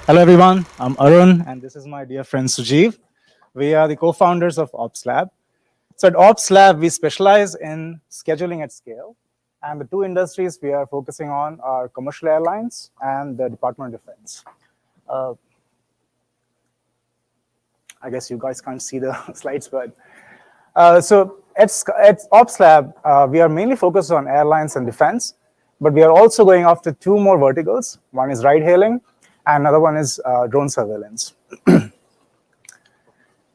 Hello everyone, I'm Arun and this is my dear friend Sujeev. We are the co-founders of Ops Lab. So at Ops Lab, we specialize in scheduling at scale. And the two industries we are focusing on are commercial airlines and the Department of Defense. I guess you guys can't see the slides, but so at Ops Lab, we are mainly focused on airlines and defense, but we are also going after two more verticals. One is ride hailing, and another one is drone surveillance.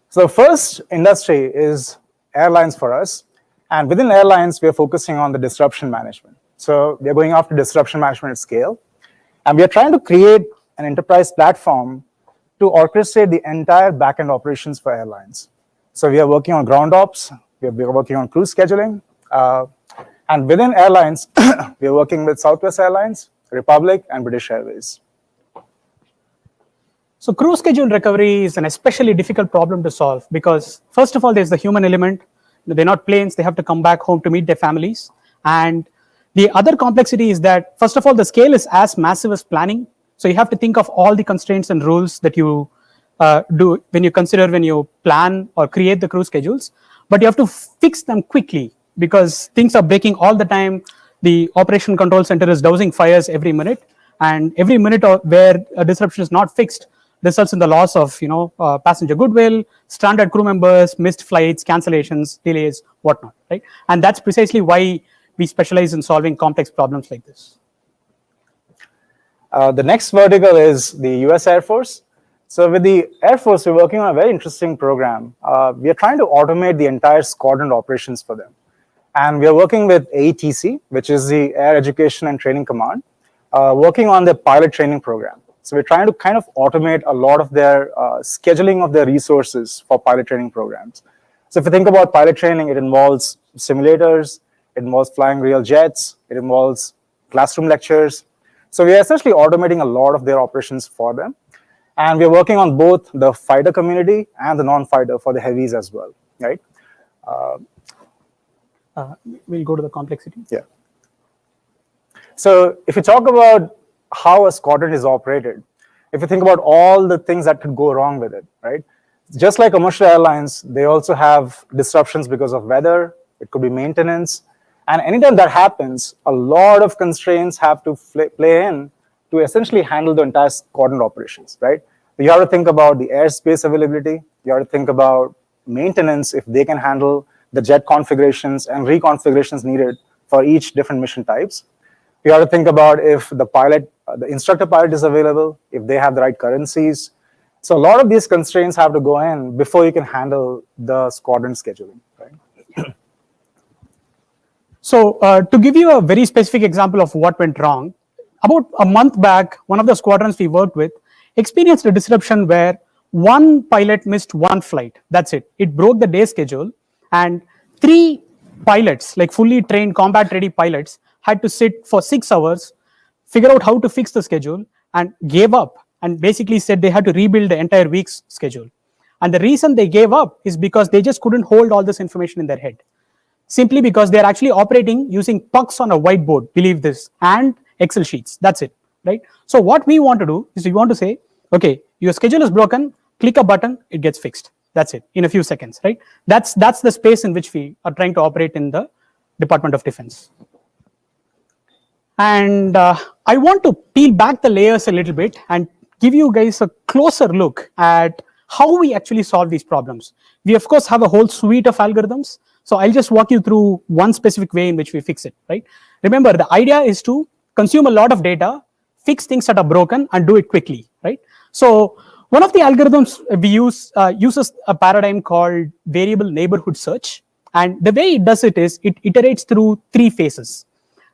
So the first industry is airlines for us, and within airlines, we are focusing on the disruption management. So we are going after disruption management at scale, and we are trying to create an enterprise platform to orchestrate the entire backend operations for airlines. So we are working on ground ops, we are working on crew scheduling, and within airlines, we are working with Southwest Airlines, Republic, and British Airways. So crew schedule recovery is an especially difficult problem to solve because first of all, there's the human element. They're not planes, they have to come back home to meet their families. And the other complexity is that, first of all, the scale is as massive as planning. So you have to think of all the constraints and rules that you do when you plan or create the crew schedules, but you have to fix them quickly because things are breaking all the time. The operation control center is dousing fires every minute, and every minute where a disruption is not fixed results in the loss of passenger goodwill, stranded crew members, missed flights, cancellations, delays, whatnot, right? And that's precisely why we specialize in solving complex problems like this. The next vertical is the US Air Force. So with the Air Force, we're working on a very interesting program. We are trying to automate the entire squadron operations for them. And we are working with AETC, which is the Air Education and Training Command, working on the pilot training program. So we're trying to kind of automate a lot of their scheduling of their resources for pilot training programs. So if you think about pilot training, it involves simulators, it involves flying real jets, it involves classroom lectures. So we are essentially automating a lot of their operations for them. And we're working on both the fighter community and the non-fighter for the heavies as well, right? We'll go to the complexity. Yeah. So if you talk about how a squadron is operated, if you think about all the things that could go wrong with it, right? Just like commercial airlines, they also have disruptions because of weather, it could be maintenance, and anytime that happens, a lot of constraints have to play in to essentially handle the entire squadron operations, right? You have to think about the airspace availability, you have to think about maintenance if they can handle the jet configurations and reconfigurations needed for each different mission types. You have to think about if the pilot, the instructor pilot is available, if they have the right currencies. So a lot of these constraints have to go in before you can handle the squadron scheduling, right? So to give you a very specific example of what went wrong, about a month back, one of the squadrons we worked with experienced a disruption where one pilot missed one flight. That's it. It broke the day schedule, and 3 pilots, like fully trained combat-ready pilots, had to sit for 6 hours, figure out how to fix the schedule, and gave up and basically said they had to rebuild the entire week's schedule. And the reason they gave up is because they just couldn't hold all this information in their head. Simply because they're actually operating using pucks on a whiteboard, believe this, and Excel sheets. That's it, right? So what we want to do is we want to say, okay, your schedule is broken, click a button, it gets fixed. That's it, in a few seconds, right? That's the space in which we are trying to operate in the Department of Defense. And I want to peel back the layers a little bit and give you guys a closer look at how we actually solve these problems. We, of course, have a whole suite of algorithms. So I'll just walk you through one specific way in which we fix it, right? Remember, the idea is to consume a lot of data, fix things that are broken, and do it quickly, right? So one of the algorithms we use uses a paradigm called variable neighborhood search. And the way it does it is it iterates through 3 phases.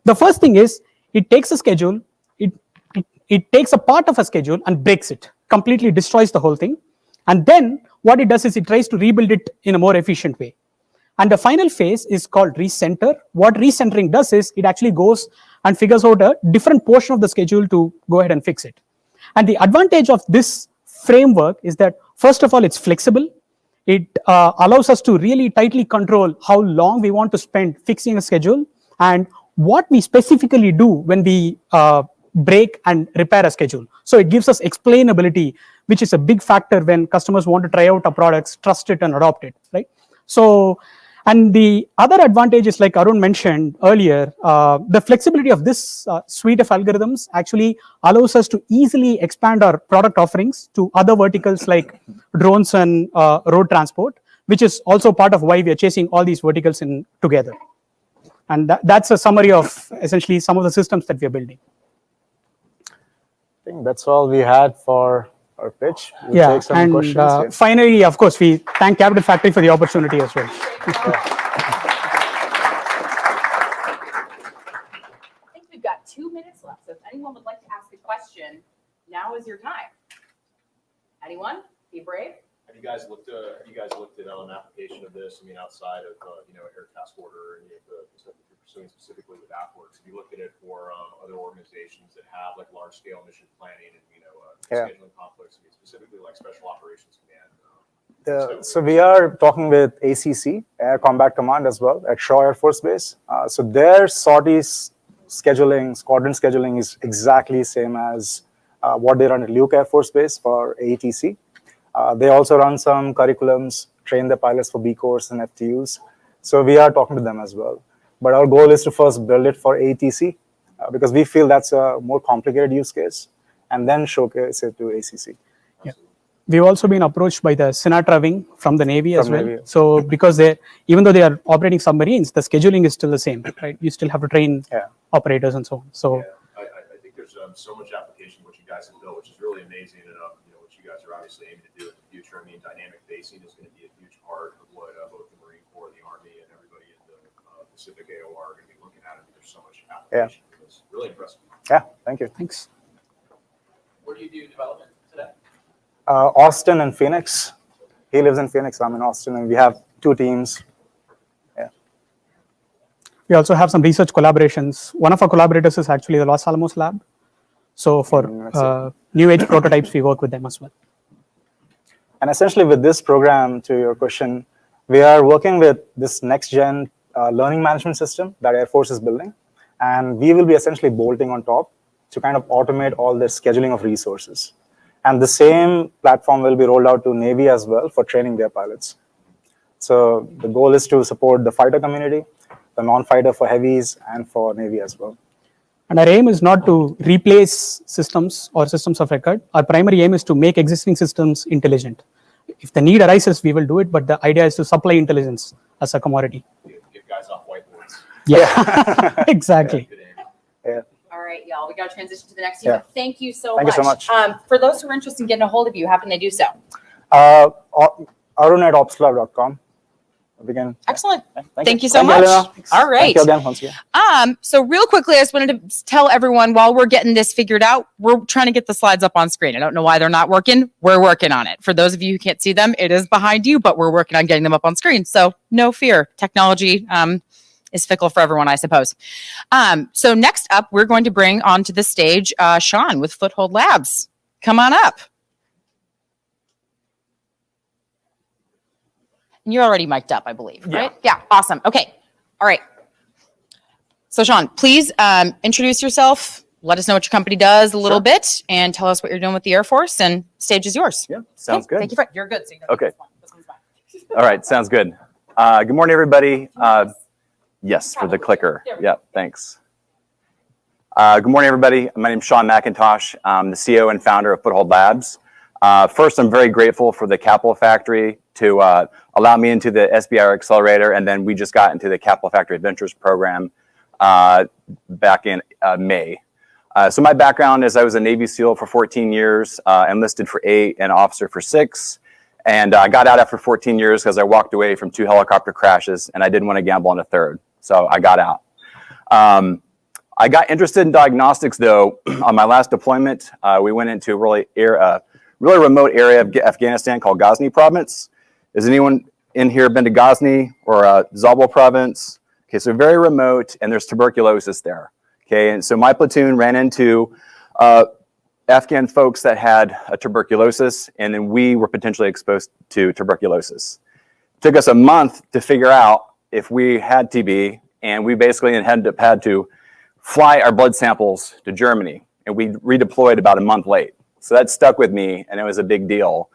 The first thing is it takes a schedule, it takes a part of a schedule and breaks it, completely destroys the whole thing. And then what it does is it tries to rebuild it in a more efficient way. And the final phase is called recenter. What recentering does is it actually goes and figures out a different portion of the schedule to go ahead and fix it. And the advantage of this framework is that, first of all, it's flexible. It allows us to really tightly control how long we want to spend fixing a schedule and what we specifically do when we break and repair a schedule. So it gives us explainability, which is a big factor when customers want to try out our products, trust it and adopt it, right? So, and the other advantage is, like Arun mentioned earlier, the flexibility of this suite of algorithms actually allows us to easily expand our product offerings to other verticals like drones and road transport, which is also part of why we are chasing all these verticals in together. And that's a summary of essentially some of the systems that we are building. I think that's all we had for our pitch. We'll Yeah, take some and questions. finally, of course, we thank Capital Factory for the opportunity as well. I think we've got 2 minutes left, so if anyone would like to ask a question, now is your time. Anyone? Be brave. Have you guys looked at an application of this? I mean, outside of Air Task Order and any of the stuff that you're pursuing specifically with AppWorks, have you looked at it for other organizations that have like large scale mission planning and scheduling conflicts? I mean, specifically like Special Operations Command. So we are talking with ACC, Air Combat Command, as well at Shaw Air Force Base. So their sorties scheduling, squadron scheduling is exactly same as what they run at Luke Air Force Base for AETC. They also run some curriculums, train the pilots for B course and FTUs. So we are talking to them as well. But our goal is to first build it for AETC because we feel that's a more complicated use case, and then showcase it to ACC. Yeah. We've also been approached by the Sinatra wing from the Navy as well. Navy. So because even though they are operating submarines, the scheduling is still the same, right? You still have to train operators and so on. So I think there's so much application what you guys have built, which is really amazing, and what you guys are obviously aiming to do in the future. I mean, dynamic basing is going to be a huge part of what both the Marine Corps, the Army, and everybody in the Pacific AOR are going to be looking at. I mean, there's so much application. It's really impressive. Yeah, thank you. thanks. Where do you do development today? Austin and Phoenix. He lives in Phoenix, I'm in Austin, and we have 2 teams. Yeah. We also have some research collaborations. One of our collaborators is actually the Los Alamos lab. So for new age prototypes, we work with them as well. And essentially with this program, to your question, we are working with this next gen learning management system that Air Force is building. And we will be essentially bolting on top to kind of automate all the scheduling of resources. And the same platform will be rolled out to Navy as well for training their pilots. So the goal is to support the fighter community, the non-fighter for heavies, and for Navy as well. And our aim is not to replace systems or systems of record. Our primary aim is to make existing systems intelligent. If the need arises, we will do it, but the idea is to supply intelligence as a commodity. Get guys off whiteboards. Yeah, exactly. Yeah. All right, y'all, we got to transition to the next team. Yeah. Thank you so Thank much. you so much. For those who are interested in getting a hold of you, how can they do so? Arun@opslab.com. Begin. Excellent. Thank you so Thank much. Elena. All right. Thank you again once again. So real quickly, I just wanted to tell everyone while we're getting this figured out, we're trying to get the slides up on screen. I don't know why they're not working. We're working on it. For those of you who can't see them, it is behind you, but we're working on getting them up on screen. So no fear. Technology is fickle for everyone, I suppose. So next up, we're going to bring onto the stage Sean with Foothold Labs. Come on up. You're already mic'd up, I believe, right? Yeah, awesome. Okay, all right. So Sean, please introduce yourself. Let us know what your company does a little bit, and tell us what you're doing with the Air Force. And stage is yours. Yeah, sounds good. Thank you for you're good. So you know Okay. This one's fine. All right, sounds good. Good morning, everybody. Yes, for the clicker. Yeah, thanks. Good morning, everybody. My name is Sean McIntosh. I'm the CEO and founder of Foothold Labs. First, I'm very grateful for the Capital Factory to allow me into the SBIR Accelerator, and then we just got into the Capital Factory Adventures program back in May. So my background is I was a Navy SEAL for 14 years, enlisted for 8, and officer for 6, and I got out after 14 years because I walked away from 2 helicopter crashes, and I didn't want to gamble on a 3rd, so I got out. I got interested in diagnostics, though. On my last deployment, we went into a really remote area of Afghanistan called Ghazni province. Has anyone in here been to Ghazni or Zabul province? Okay, so very remote, and there's tuberculosis there. Okay, and so my platoon ran into Afghan folks that had a tuberculosis, and then we were potentially exposed to tuberculosis. It took us a month to figure out if we had TB, and we basically had to fly our blood samples to Germany. and we redeployed about a month late. So that stuck with me, and it was a big deal.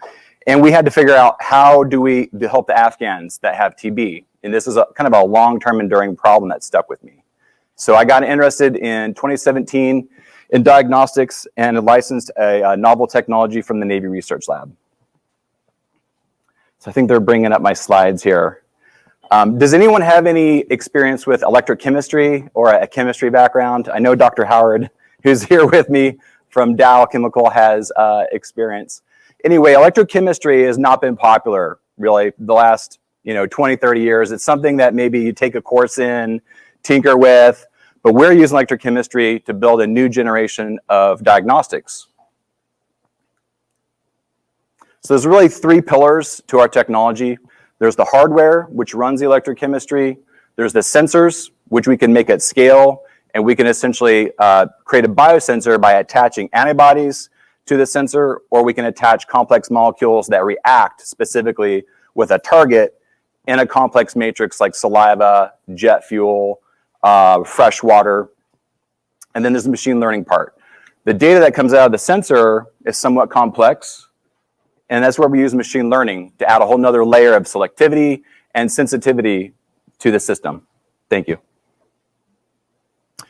And we had to figure out how do we help the Afghans that have TB. And this is kind of a long-term enduring problem that stuck with me. So I got interested in 2017 in diagnostics and licensed a novel technology from the Navy Research Lab. So I think they're bringing up my slides here. Does anyone have any experience with electrochemistry or a chemistry background? I know Dr. Howard, who's here with me from Dow Chemical, has experience. Anyway, electrochemistry has not been popular really the last 20, 30 years. It's something that maybe you take a course in, tinker with, but we're using electrochemistry to build a new generation of diagnostics. So there's really three pillars to our technology. There's the hardware, which runs the electrochemistry. There's the sensors, which we can make at scale, and we can essentially create a biosensor by attaching antibodies to the sensor, or we can attach complex molecules that react specifically with a target in a complex matrix like saliva, jet fuel, fresh water. And then there's the machine learning part. The data that comes out of the sensor is somewhat complex, and that's where we use machine learning to add a whole nother layer of selectivity and sensitivity to the system. Thank you.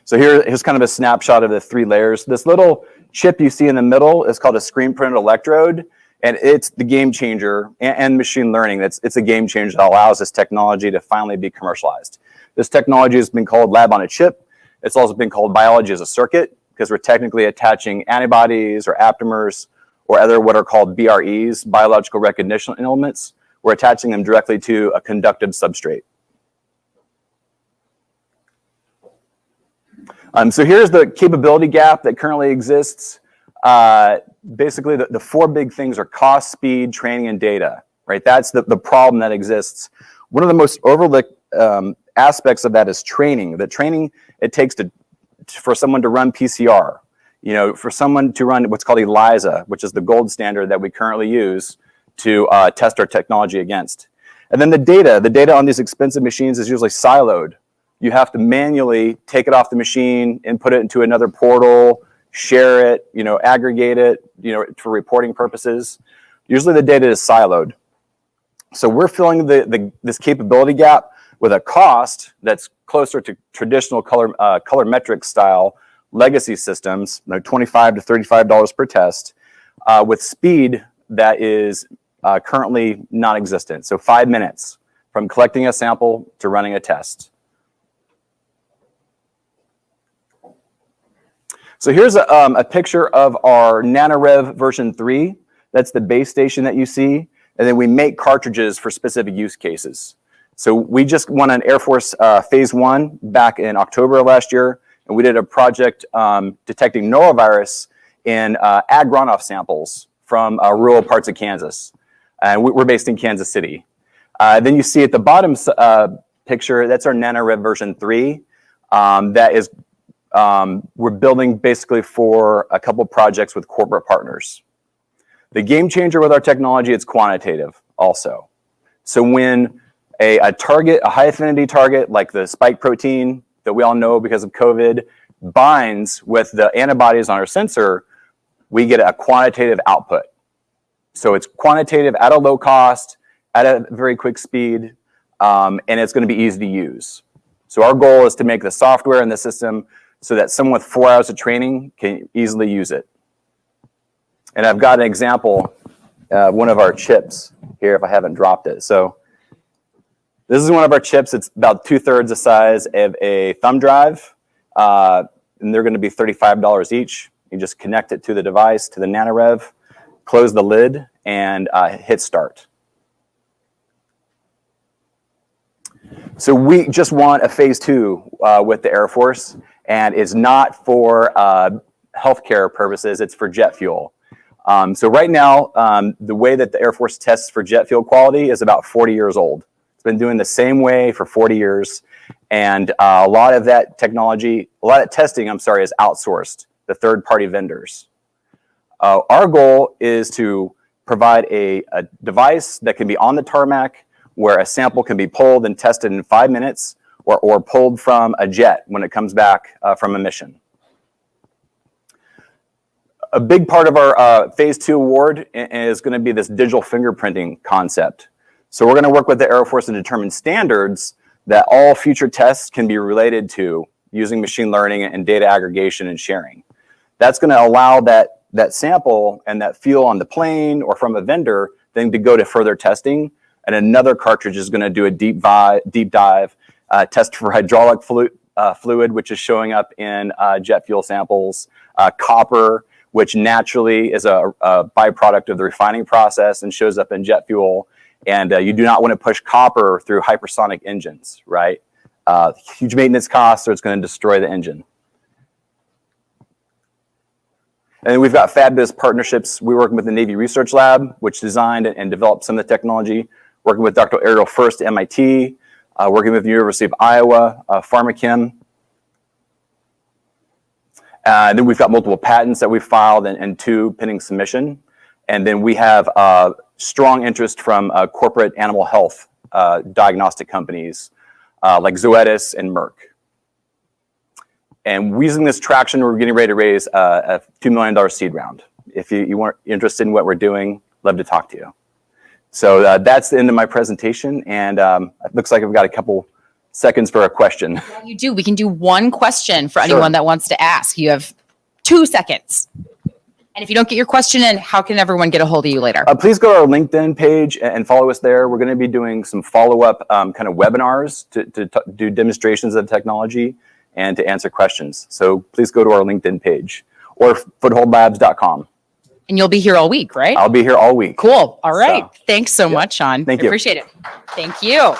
So here's kind of a snapshot of the three layers. This little chip you see in the middle is called a screen printed electrode, and it's the game changer, and machine learning. It's a game changer that allows this technology to finally be commercialized. This technology has been called lab on a chip. It's also been called biology as a circuit, because we're technically attaching antibodies or aptamers or other what are called BREs, biological recognition elements. We're attaching them directly to a conductive substrate. So here's the capability gap that currently exists. Basically, the four big things are cost, speed, training, and data, right? That's the problem that exists. One of the most overlooked aspects of that is training. The training it takes for someone to run PCR, for someone to run what's called ELISA, which is the gold standard that we currently use to test our technology against. And then the data on these expensive machines is usually siloed. You have to manually take it off the machine, input it into another portal, share it, aggregate it, for reporting purposes. Usually the data is siloed. So we're filling this capability gap with a cost that's closer to traditional colorimetric style legacy systems, $25 to $35 per test, with speed that is currently non-existent. So 5 minutes from collecting a sample to running a test. So here's a picture of our Nanorev version 3. That's the base station that you see. And then we make cartridges for specific use cases. So we just won an Air Force Phase 1 back in October of last year. And we did a project detecting norovirus in ag runoff samples from rural parts of Kansas. And we're based in Kansas City. Then you see at the bottom picture, that's our Nanorev version 3. That is we're building basically for a couple projects with corporate partners. The game changer with our technology, it's quantitative also. So when a target, a high affinity target like the spike protein that we all know because of COVID binds with the antibodies on our sensor, we get a quantitative output. So it's quantitative at a low cost, at a very quick speed, and it's going to be easy to use. So our goal is to make the software and the system so that someone with 4 hours of training can easily use it. And I've got an example, one of our chips here, if I haven't dropped it. So this is one of our chips. It's about 2/3 the size of a thumb drive, and they're going to be $35 each. You just connect it to the device, to the Nanorev, close the lid, and hit start. So we just won a Phase 2 with the Air Force, and it's not for healthcare purposes, it's for jet fuel. So right now, the way that the Air Force tests for jet fuel quality is about 40 years old. It's been doing the same way for 40 years, and a lot of that testing, is outsourced to third-party vendors. Our goal is to provide a device that can be on the tarmac where a sample can be pulled and tested in 5 minutes, or pulled from a jet when it comes back from a mission. A big part of our phase 2 award is going to be this digital fingerprinting concept. So we're going to work with the Air Force to determine standards that all future tests can be related to using machine learning and data aggregation and sharing. That's going to allow that sample and that feel on the plane or from a vendor then to go to further testing. And another cartridge is going to do a deep dive test for hydraulic fluid, which is showing up in jet fuel samples, copper, which naturally is a byproduct of the refining process and shows up in jet fuel. And you do not want to push copper through hypersonic engines, right? Huge maintenance costs, or it's going to destroy the engine. And we've got fabulous partnerships. We're working with the Navy Research Lab, which designed and developed some of the technology. Working with Dr. Ariel First, MIT. Working with the University of Iowa, Pharmachem. Then we've got multiple patents that we've filed and 2 pending submission. And then we have strong interest from corporate animal health diagnostic companies like Zoetis and Merck. And using this traction, we're getting ready to raise a $2 million seed round. If you weren't interested in what we're doing, love to talk to you. So that's the end of my presentation. And it looks like I've got a couple seconds for a question. Yeah, you do. We can do one question for anyone that wants to ask. You have 2 seconds. And if you don't get your question in, how can everyone get a hold of you later? Please go to our LinkedIn page and follow us there. We're going to be doing some follow-up kind of webinars to do demonstrations of technology and to answer questions. So please go to our LinkedIn page or footholdlabs.com. And you'll be here all week, right? I'll be here all week. Cool. All right. So, thanks so much, Sean. Thank you. Appreciate it. Thank you.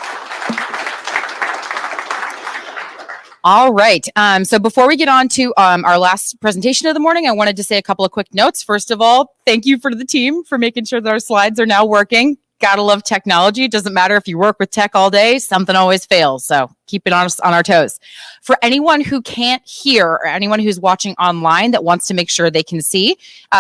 All right. So before we get on to our last presentation of the morning, I wanted to say a couple of quick notes. First of all, thank you for the team for making sure that our slides are now working. Gotta love technology. It doesn't matter if you work with tech all day, something always fails. So keep it on our toes. For anyone who can't hear or anyone who's watching online that wants to make sure they can see,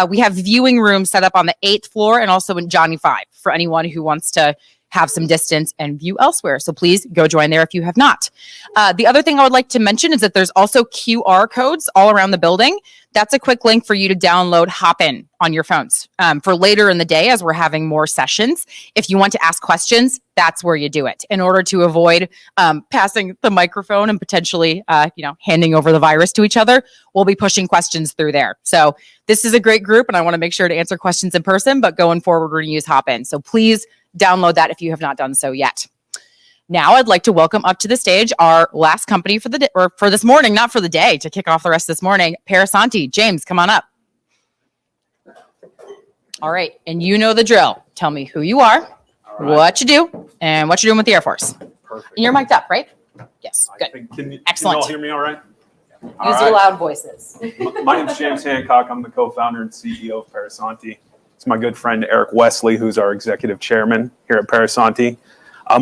we have viewing rooms set up on the 8th floor and also in Johnny 5 for anyone who wants to have some distance and view elsewhere. So please go join there if you have not. The other thing I would like to mention is that there's also QR codes all around the building. That's a quick link for you to download Hopin on your phones for later in the day as we're having more sessions. If you want to ask questions, that's where you do it in order to avoid passing the microphone and potentially handing over the virus to each other. We'll be pushing questions through there. So this is a great group and I want to make sure to answer questions in person, but going forward, we're going to use Hopin. So please download that if you have not done so yet. Now I'd like to welcome up to the stage our last company for the day, or for this morning, not for the day, to kick off the rest of this morning, Parasanti. James, come on up. All right, and you know the drill. Tell me who you are, what you do, and what you're doing with the Air Force. Perfect. And you're mic'd up, right? Yes, good. Can you Excellent. all hear me all right? Use your loud voices. My name's James Hancock. I'm the co-founder and CEO of Parasanti. It's my good friend Eric Wesley, who's our executive chairman here at Parasanti.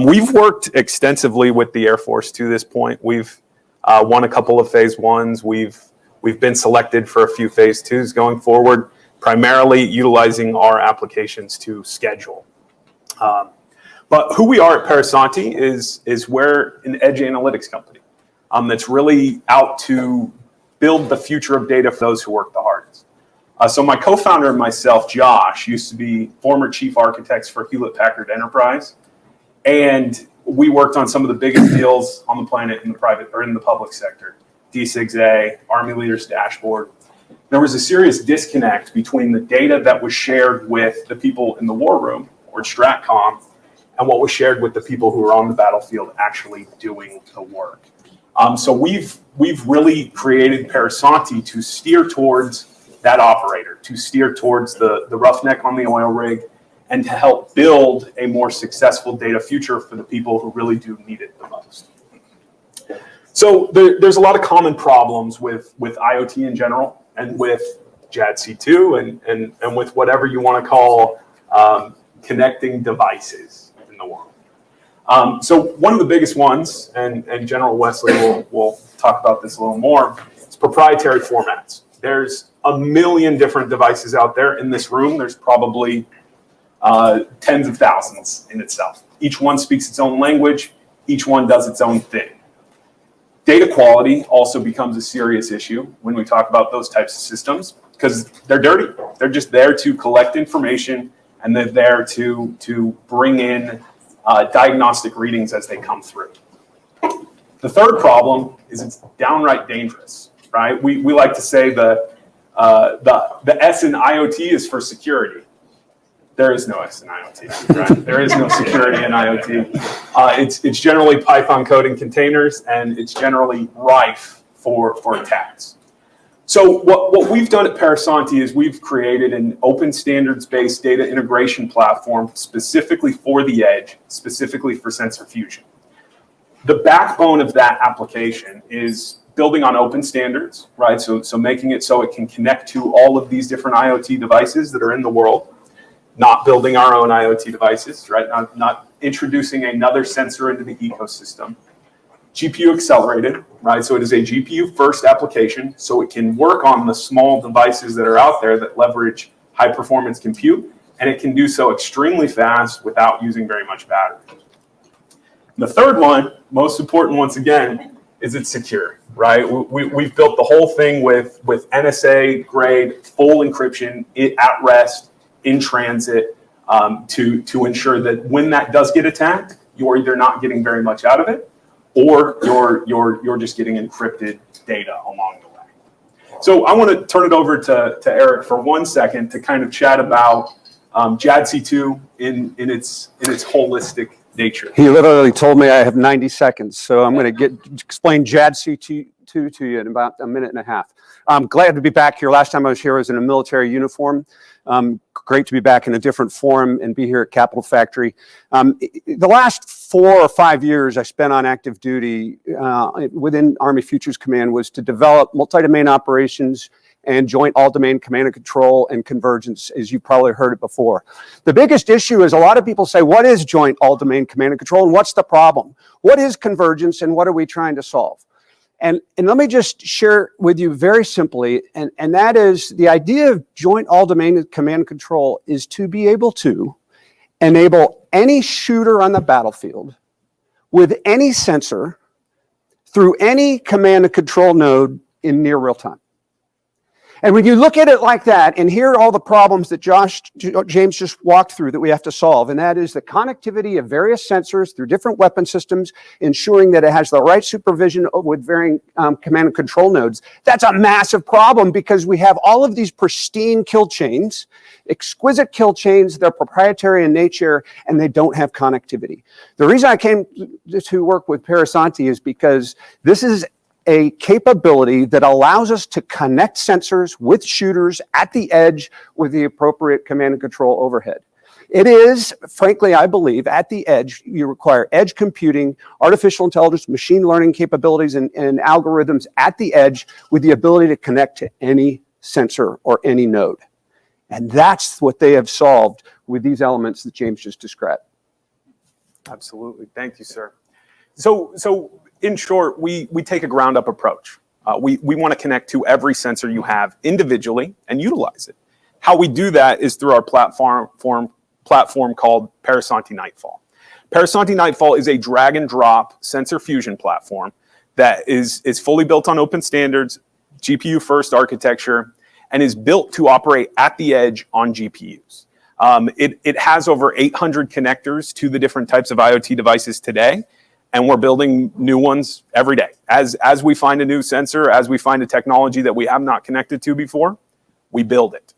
We've worked extensively with the Air Force to this point. We've won a couple of phase 1s. We've been selected for a few phase 2s going forward, primarily utilizing our applications to schedule. But who we are at Parasanti is we're an edge analytics company that's really out to build the future of data for those who work the hardest. So my co-founder and myself, Josh, used to be former chief architects for Hewlett-Packard Enterprise. And we worked on some of the biggest deals on the planet in the private or in the public sector. D6A, Army Leaders Dashboard. There was a serious disconnect between the data that was shared with the people in the war room, or StratCom, and what was shared with the people who were on the battlefield actually doing the work. So we've really created Parasanti to steer towards that operator, to steer towards the roughneck on the oil rig, and to help build a more successful data future for the people who really do need it the most. So there's a lot of common problems with IoT in general, and with JADC2, and with whatever you want to call connecting devices in the world. So one of the biggest ones, and General Wesley will talk about this a little more, is proprietary formats. There's a million different devices out there. In this room, there's probably tens of thousands in itself. Each one speaks its own language. Each one does its own thing. Data quality also becomes a serious issue when we talk about those types of systems because they're dirty. They're just there to collect information and they're there to bring in diagnostic readings as they come through. The third problem is it's downright dangerous, right? We like to say the S in IoT is for security. There is no S in IoT, right? There is no security in IoT. It's generally Python code in containers, and it's generally rife for attacks. So what we've done at Parasanti is we've created an open standards-based data integration platform specifically for the edge, specifically for sensor fusion. The backbone of that application is building on open standards, right? So making it so it can connect to all of these different IoT devices that are in the world. Not building our own IoT devices, right? Not introducing another sensor into the ecosystem. GPU accelerated, right? So it is a GPU first application, so it can work on the small devices that are out there that leverage high performance compute, and it can do so extremely fast without using very much battery. The third one, most important once again, is it's secure, right? We've built the whole thing with NSA grade, full encryption at rest, in transit, to ensure that when that does get attacked, you're either not getting very much out of it, or you're just getting encrypted data along the way. So I want to turn it over to Eric for 1 second to kind of chat about JADC2 in its holistic nature. He literally told me I have 90 seconds, so I'm going to explain JADC2 to you in about a minute and a half. I'm glad to be back here. Last time I was here, I was in a military uniform. Great to be back in a different forum and be here at Capital Factory. The last 4 or 5 years I spent on active duty within Army Futures Command was to develop multi-domain operations and joint all-domain command and control and convergence, as you probably heard it before. The biggest issue is a lot of people say, what is joint all-domain command and control and what's the problem? What is convergence and what are we trying to solve? And let me just share with you very simply, and that is the idea of joint all-domain command and control is to be able to enable any shooter on the battlefield with any sensor through any command and control node in near real time. And when you look at it like that and hear all the problems that James just walked through that we have to solve, and that is the connectivity of various sensors through different weapon systems, ensuring that it has the right supervision with varying command and control nodes, that's a massive problem because we have all of these pristine kill chains, exquisite kill chains, they're proprietary in nature, and they don't have connectivity. The reason I came to work with Parasanti is because this is a capability that allows us to connect sensors with shooters at the edge with the appropriate command and control overhead. It is, frankly, I believe, at the edge, you require edge computing, artificial intelligence, machine learning capabilities, and algorithms at the edge with the ability to connect to any sensor or any node. And that's what they have solved with these elements that James just described. Absolutely. Thank you, sir. So in short, we take a ground up approach. We want to connect to every sensor you have individually and utilize it. How we do that is through our platform called Parasanti Nightfall. Parasanti Nightfall is a drag and drop sensor fusion platform that is fully built on open standards, GPU first architecture, and is built to operate at the edge on GPUs. It has over 800 connectors to the different types of IoT devices today. And we're building new ones every day. As we find a new sensor, as we find a technology that we have not connected to before, we build it.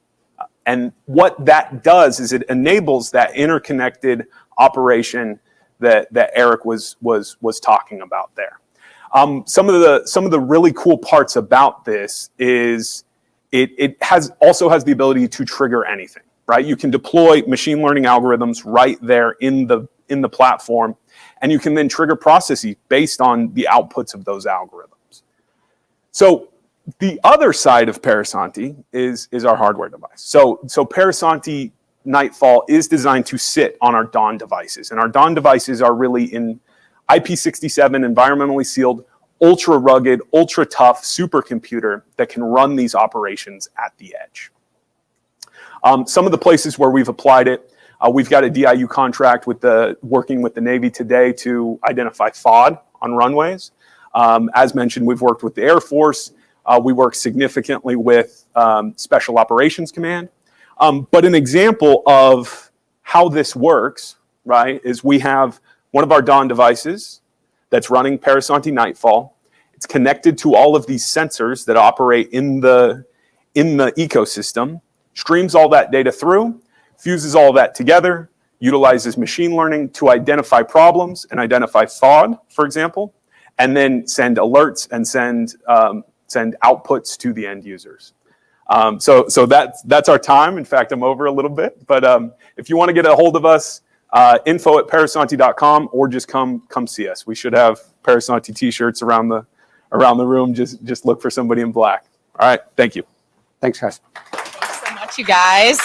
And what that does is it enables that interconnected operation that Eric was talking about there. Some of the really cool parts about this is it also has the ability to trigger anything, right? You can deploy machine learning algorithms right there in the platform. And you can then trigger processes based on the outputs of those algorithms. So the other side of Parasanti is our hardware device. So Parasanti Nightfall is designed to sit on our Dawn devices. And our Dawn devices are really in IP67 environmentally sealed, ultra rugged, ultra tough supercomputer that can run these operations at the edge. Some of the places where we've applied it, we've got a DIU contract working with the Navy today to identify FOD on runways. As mentioned, we've worked with the Air Force. We work significantly with Special Operations Command. But an example of how this works, right, is we have one of our Dawn devices that's running Parasanti Nightfall. It's connected to all of these sensors that operate in the ecosystem, streams all that data through, fuses all that together, utilizes machine learning to identify problems and identify fraud, for example, and then send alerts and send outputs to the end users. So that's our time. In fact, I'm over a little bit, but if you want to get a hold of us, info@parasanti.com, or just come see us. We should have Parasanti t-shirts around the room. Just look for somebody in black. All right, thank you. Thanks, guys. Thanks so much, you guys.